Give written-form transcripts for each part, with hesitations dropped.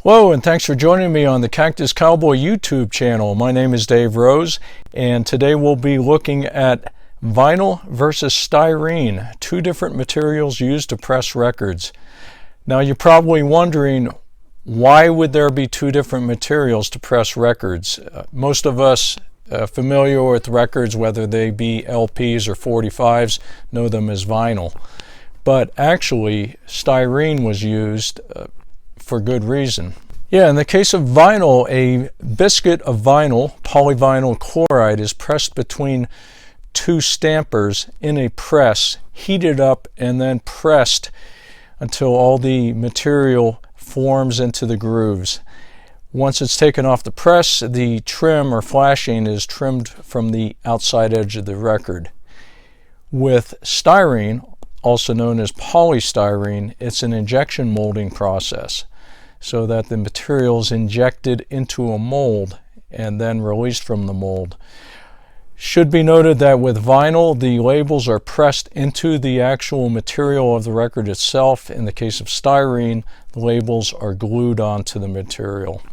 Hello, and thanks for joining me on the Cactus Cowboy YouTube channel. My name is Dave Rose, and today we'll be looking at vinyl versus styrene, two different materials used to press records. Now you're probably wondering, why would there be two different materials to press records? Most of us familiar with records, whether they be LPs or 45s, know them as vinyl. But actually, styrene was used for good reason. Yeah, in the case of vinyl, a biscuit of vinyl, polyvinyl chloride, is pressed between two stampers in a press, heated up and then pressed until all the material forms into the grooves. Once it's taken off the press, the trim or flashing is trimmed from the outside edge of the record. With styrene, also known as polystyrene, it's an injection molding process, so that the material is injected into a mold and then released from the mold. Should be noted that with vinyl, the labels are pressed into the actual material of the record itself. In the case of styrene, the labels are glued onto the material.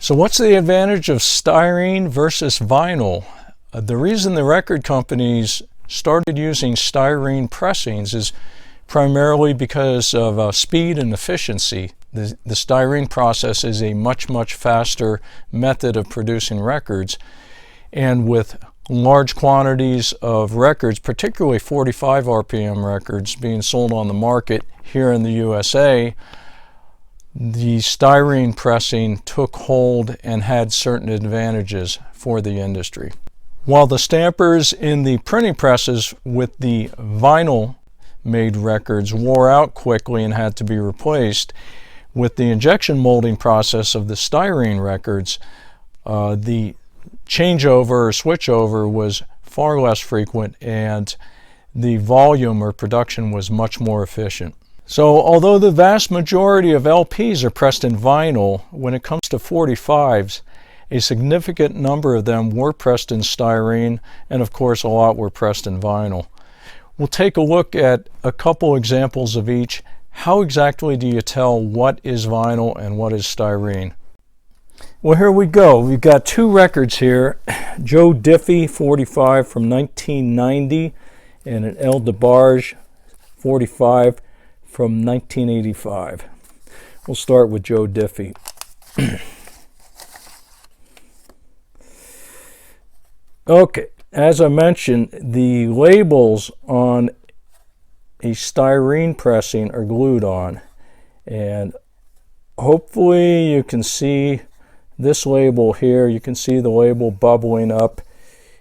So what's the advantage of styrene versus vinyl? The reason the record companies started using styrene pressings is primarily because of speed and efficiency. The styrene process is a much faster method of producing records, and with large quantities of records, particularly 45 RPM records being sold on the market here in the USA, the styrene pressing took hold and had certain advantages for the industry. While the stampers in the printing presses with the vinyl made records wore out quickly and had to be replaced, with the injection molding process of the styrene records, the changeover or switchover was far less frequent, and the volume or production was much more efficient. So although the vast majority of LPs are pressed in vinyl, when it comes to 45s, a significant number of them were pressed in styrene, and of course a lot were pressed in vinyl. We'll take a look at a couple examples of each. How exactly do you tell what is vinyl and what is styrene? Well, here we go. We've got two records here. Joe Diffie 45 from 1990 and an El DeBarge 45 from 1985. We'll start with Joe Diffie. Okay, as I mentioned, the labels on a styrene pressing are glued on, and hopefully you can see this label here. You can see the label bubbling up.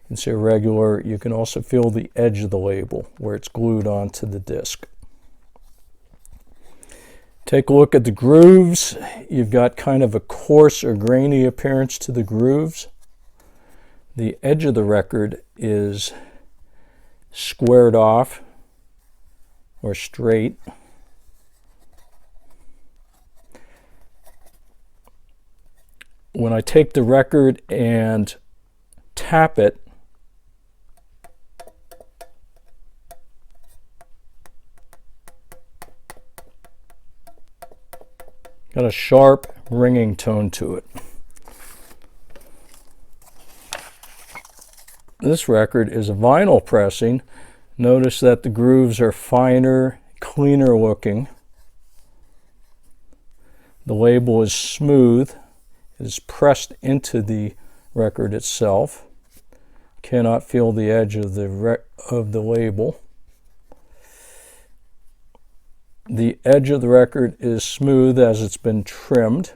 You can see irregular. You can also feel the edge of the label where it's glued onto the disc. Take a look at the grooves. You've got kind of a coarse or grainy appearance to the grooves. The edge of the record is squared off or straight. When I take the record and tap it, got a sharp ringing tone to it. This record is a vinyl pressing. Notice that the grooves are finer, cleaner looking. The label is smooth. It is pressed into the record itself. Cannot feel the edge of the label. The edge of the record is smooth as it's been trimmed.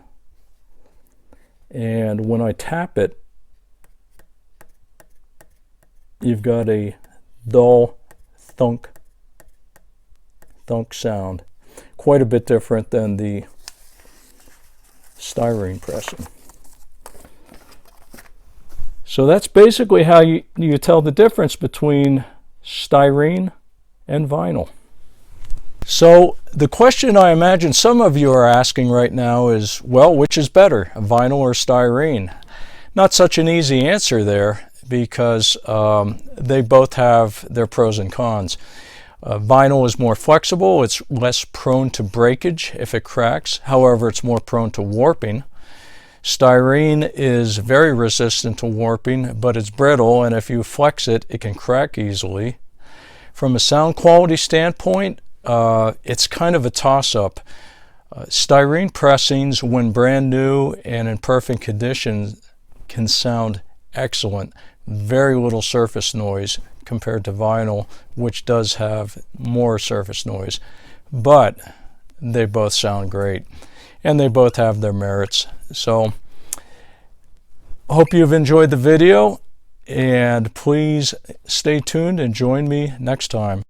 And when I tap it, you've got a dull thunk sound, quite a bit different than the styrene pressing. So that's basically how you tell the difference between styrene and vinyl. So the question I imagine some of you are asking right now is, well, which is better, vinyl or styrene? Not such an easy answer there, because they both have their pros and cons. Vinyl is more flexible. It's less prone to breakage if it cracks. However, it's more prone to warping. Styrene is very resistant to warping, but it's brittle, and if you flex it, it can crack easily. From a sound quality standpoint, it's kind of a toss-up. Styrene pressings, when brand new and in perfect condition, can sound excellent. Very little surface noise compared to vinyl, which does have more surface noise. But they both sound great, and they both have their merits. So I hope you've enjoyed the video, and please stay tuned and join me next time.